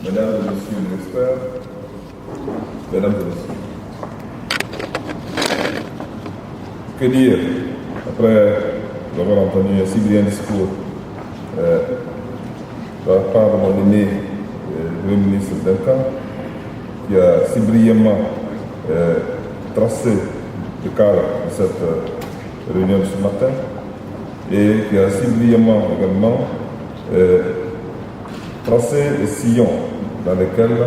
Mesdames et Messieurs les experts, Mesdames et Messieurs, que dire après avoir entendu un si brillant discours de la part de mon aîné, le Premier ministre Duncan, qui a si brillamment tracé le cadre de cette réunion de ce matin et qui a si brillamment également tracé les sillons dans lesquels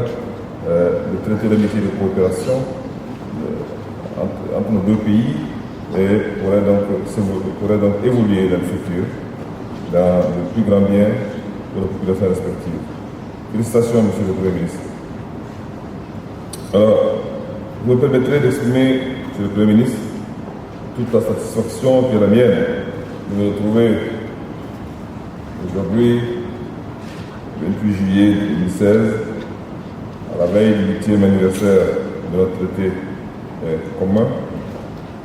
le traité d'amitié et de coopération entre nos deux pays pourrait donc évoluer dans le futur dans le plus grand bien de nos populations respectives. Félicitations, Monsieur le Premier ministre. Alors, vous me permettrez d'exprimer, Monsieur le Premier ministre, toute la satisfaction qui est la mienne de me retrouver aujourd'hui, 28 juillet 2016, à la veille du 8e anniversaire de notre traité commun,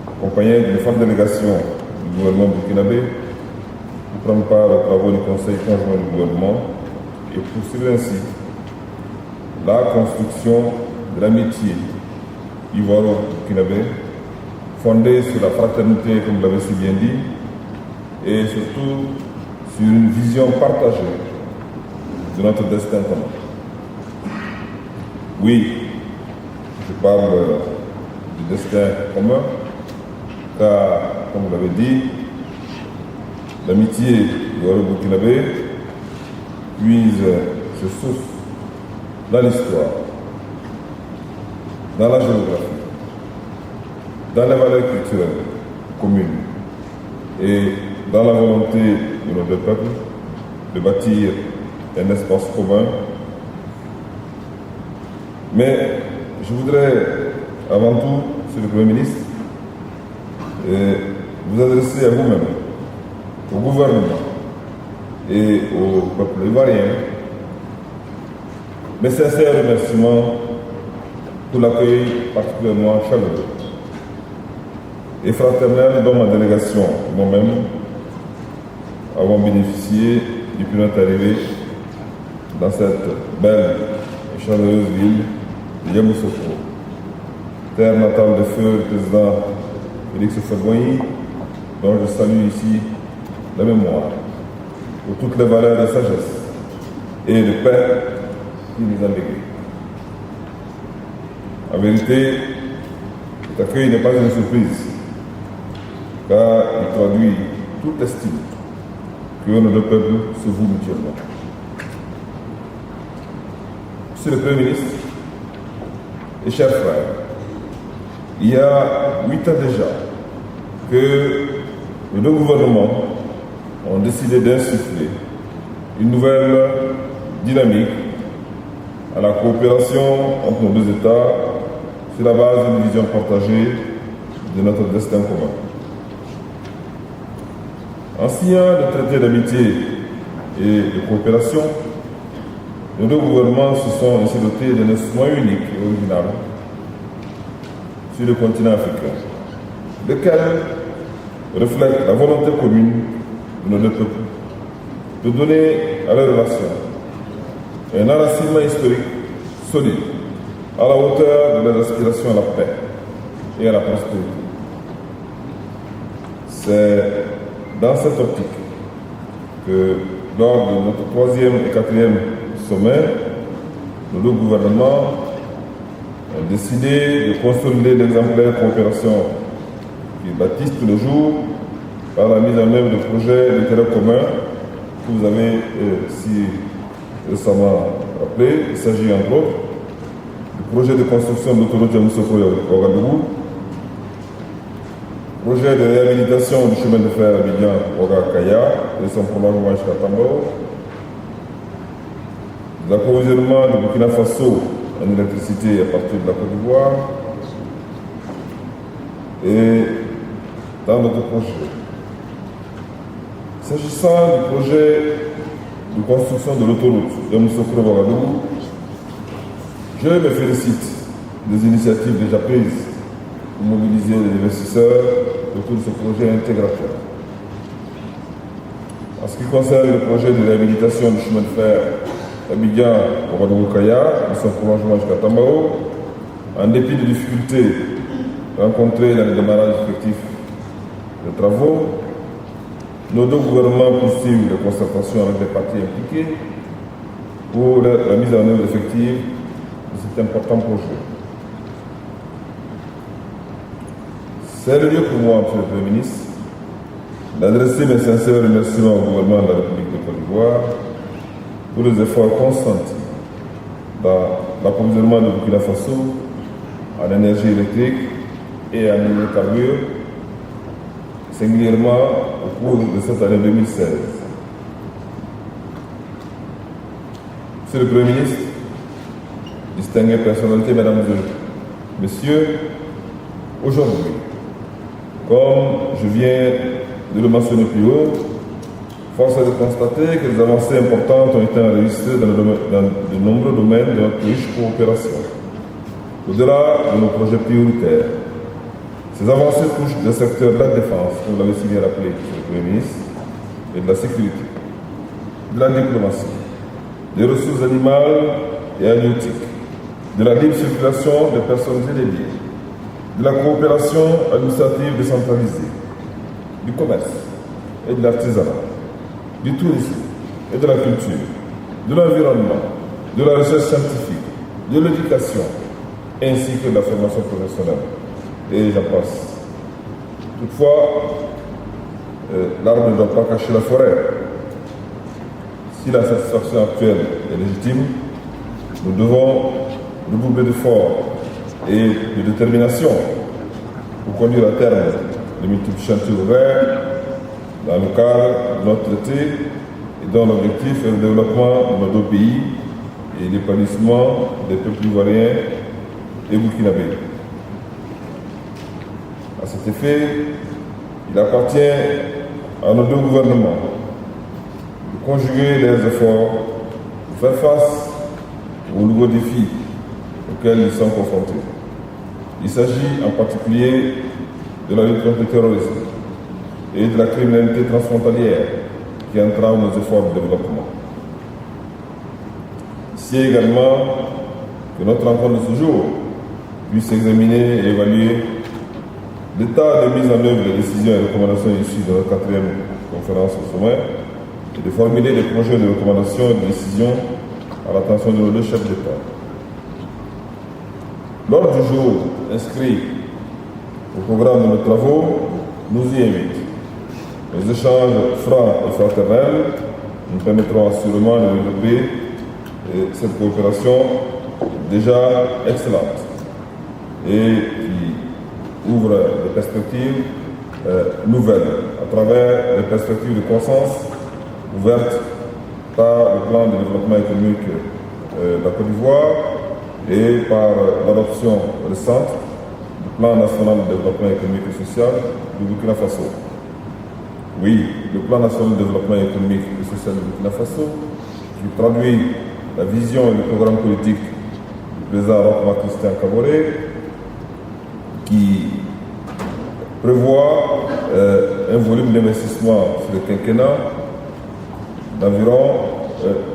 accompagné d'une forte délégation du gouvernement burkinabé pour prendre part aux travaux du Conseil conjoint du gouvernement et poursuivre ainsi la construction de l'amitié ivoiro-burkinabé fondée sur la fraternité, comme vous l'avez si bien dit, et surtout sur une vision partagée de notre destin commun. Oui, je parle du destin commun, car, comme vous l'avez dit, l'amitié ivoiro-burkinabé puise ses sources dans l'histoire, dans la géographie, dans les valeurs culturelles communes et dans la volonté de nos deux peuples de bâtir un espace commun. Mais je voudrais avant tout, Monsieur le Premier ministre, vous adresser à vous-même, au gouvernement et au peuple ivoirien mes sincères remerciements pour l'accueil particulièrement chaleureux et fraternel dont ma délégation et moi-même avons bénéficié depuis notre arrivée dans cette belle et chaleureuse ville de Yamoussoukro, terre natale de feu le président Félix Houphouët-Boigny, dont je salue ici la mémoire pour toutes les valeurs de sagesse et de paix qui nous a léguées. En vérité, cet accueil n'est pas une surprise, car il traduit toute l'estime que nos deux peuples se vouent mutuellement. Monsieur le Premier ministre et chers frères, il y a 8 ans déjà que les deux gouvernements ont décidé d'insuffler une nouvelle dynamique à la coopération entre nos deux États sur la base d'une vision partagée de notre destin commun. En signant le traité d'amitié et de coopération, nos deux gouvernements se sont ainsi dotés d'un instrument unique et original sur le continent africain, lequel reflète la volonté commune de nos deux peuples de donner à leurs relations un enracinement historique solide à la hauteur de leurs aspirations à la paix et à la prospérité. C'est dans cette optique que lors de notre 3e et 4e sommet, nos deux gouvernements ont décidé de consolider l'exemplaire coopération qui bâtissent tous les jours par la mise en œuvre de projets d'intérêt commun que vous avez si récemment rappelé. Il s'agit entre autres du projet de construction de l'autoroute Yamoussoukro-Ouagadougou, projet de réhabilitation du chemin de fer Abidjan-Ouaga-Kaya et son prolongement jusqu'à Tambor, l'approvisionnement du Burkina Faso en électricité à partir de la Côte d'Ivoire et dans d'autres projets. S'agissant du projet de construction de l'autoroute Yamoussoukro-Ouagadougou, je me félicite des initiatives déjà prises pour mobiliser les investisseurs autour de ce projet intégrateur. En ce qui concerne le projet de réhabilitation du chemin de fer Abidjan, Ouagadougou-Kaya, et son prolongement jusqu'à Tambao, en dépit des difficultés rencontrées dans le démarrage effectif des travaux, nos deux gouvernements poursuivent les concertations avec les parties impliquées pour la mise en œuvre effective de cet important projet. C'est le lieu pour moi, M. le Premier ministre, d'adresser mes sincères remerciements au gouvernement de la République de Côte d'Ivoire pour les efforts consentis dans l'approvisionnement de Burkina Faso en énergie électrique et en hydrocarbures, singulièrement au cours de cette année 2016. Monsieur le Premier ministre, distinguées personnalités, mesdames et messieurs, aujourd'hui, comme je viens de le mentionner plus haut, force est de constater que des avancées importantes ont été enregistrées dans de nombreux domaines de notre riche coopération. Au-delà de nos projets prioritaires, ces avancées touchent des secteurs de la défense, comme vous l'avez si bien rappelé, M. le Premier ministre, et de la sécurité, de la diplomatie, des ressources animales et halieutiques, de la libre circulation des personnes et des biens, de la coopération administrative décentralisée, du commerce et de l'artisanat, du tourisme et de la culture, de l'environnement, de la recherche scientifique, de l'éducation, ainsi que de la formation professionnelle. Et j'en passe. Toutefois, l'arbre ne doit pas cacher la forêt. Si la satisfaction actuelle est légitime, nous devons redoubler d'efforts et de détermination pour conduire à terme les multiples chantiers ouverts dans le cadre de notre traité et dont l'objectif est le développement de nos deux pays et l'épanouissement des peuples ivoiriens et burkinabés. À cet effet, il appartient à nos deux gouvernements de conjuguer les efforts pour faire face aux nouveaux défis auxquels ils sont confrontés. Il s'agit en particulier de la lutte contre le terrorisme et de la criminalité transfrontalière qui entrave nos efforts de développement. C'est également que notre rencontre de ce jour puisse examiner et évaluer l'état de mise en œuvre des décisions et recommandations issues de notre 4e conférence au sommet et de formuler des projets de recommandations et de décisions à l'attention de nos deux chefs d'État. L'ordre du jour inscrit au programme de nos travaux nous y invite. Les échanges francs et fraternels nous permettront assurément de développer cette coopération déjà excellente et qui ouvre des perspectives nouvelles à travers les perspectives de croissance ouvertes par le plan de développement économique de la Côte d'Ivoire et par l'adoption récente du plan national de développement économique et social du Burkina Faso. Oui, le plan national de développement économique et social du Burkina Faso, qui traduit la vision et le programme politique du président Roch Christian Kaboré, qui prévoit un volume d'investissement sur le quinquennat d'environ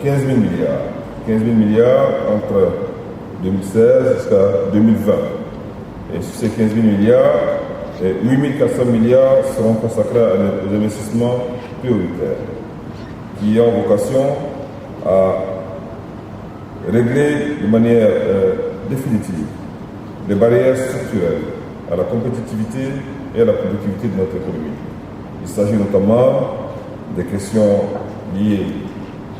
15 000 milliards. 15 000 milliards entre 2016 jusqu'à 2020. Et sur ces 15 000 milliards, 8 400 milliards seront consacrés aux investissements prioritaires qui ont vocation à régler de manière définitive les barrières structurelles à la compétitivité et à la productivité de notre économie. Il s'agit notamment des questions liées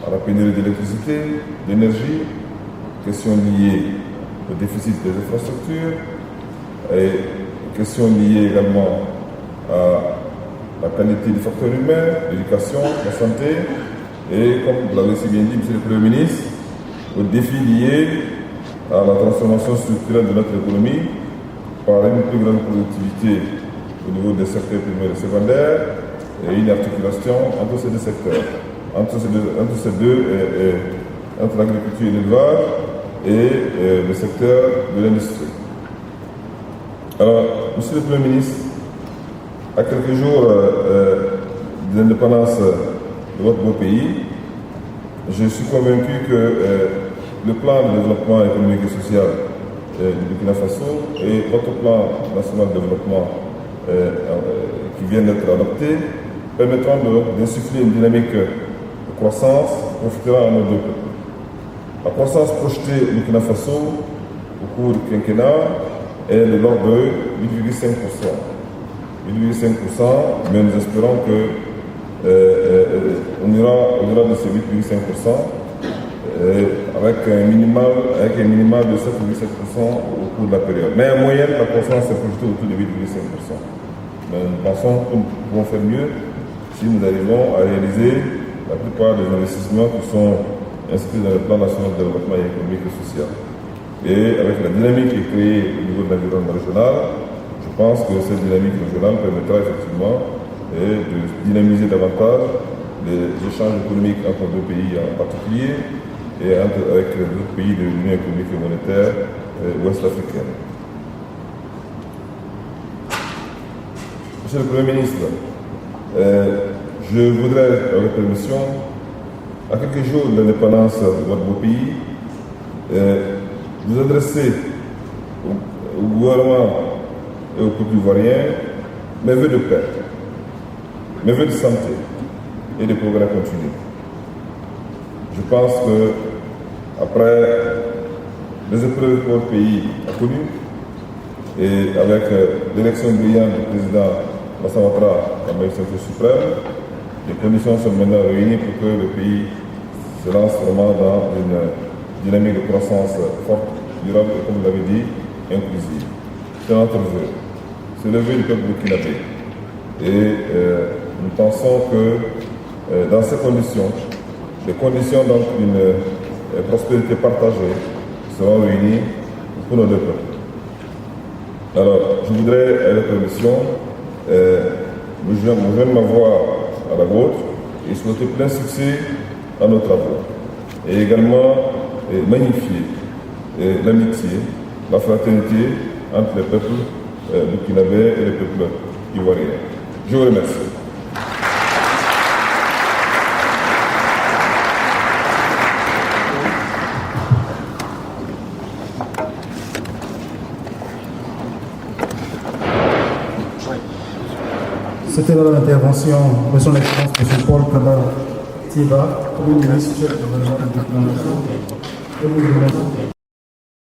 à la pénurie d'électricité, d'énergie, questions liées au déficit des infrastructures et questions liées également à la qualité des facteurs humains, l'éducation, la santé et, comme vous l'avez si bien dit, M. le Premier ministre, aux défis liés à la transformation structurelle de notre économie par une plus grande productivité au niveau des secteurs primaires et secondaires et une articulation entre ces deux secteurs, entre l'agriculture et l'élevage et le secteur de l'industrie. Alors, Monsieur le Premier ministre, à quelques jours de l'indépendance de votre beau pays, je suis convaincu que le plan de développement économique et social du Burkina Faso et votre plan national de développement qui vient d'être adopté permettront d'insuffler une dynamique de croissance qui profitera à nos deux peuples. La croissance projetée au Burkina Faso au cours du quinquennat est de l'ordre de 8,5%. 8,5%, mais nous espérons qu'on ira au-delà de ces 8,5%. Avec un minimal de 7,7% au cours de la période. Mais en moyenne, la croissance est projetée autour de 8,5%. Mais nous pensons que nous pouvons faire mieux si nous arrivons à réaliser la plupart des investissements qui sont inscrits dans le plan national de développement économique et social. Et avec la dynamique qui est créée au niveau de l'environnement régional, je pense que cette dynamique régionale permettra effectivement de dynamiser davantage les échanges économiques entre deux pays en particulier et avec d'autres pays de l'Union économique et monétaire ouest-africaine. Monsieur le Premier ministre, je voudrais, avec votre permission, à quelques jours de l'indépendance de votre beau pays, vous adresser au gouvernement et au peuple ivoirien mes vœux de paix, mes vœux de santé et de progrès continu. Je pense que après les épreuves que notre pays a connues, et avec l'élection brillante du président Alassane Ouattara comme magistrature suprême, les conditions sont maintenant réunies pour que le pays se lance vraiment dans une dynamique de croissance forte, durable et, comme vous l'avez dit, inclusive. C'est notre vœu. C'est le vœu du peuple burkinabé. Et nous pensons que dans ces conditions, les conditions donc d'une prospérité partagée seront réunies pour nos deux peuples. Alors, je voudrais, à la permission, me joindre ma voix à la vôtre et souhaiter plein succès à nos travaux. Et également magnifier l'amitié, la fraternité entre les peuples burkinabés et les peuples ivoiriens. Je vous remercie. C'était l'intervention de son Excellence M. Paul Kaba Tiba, Premier ministre du gouvernement du Burkina Faso.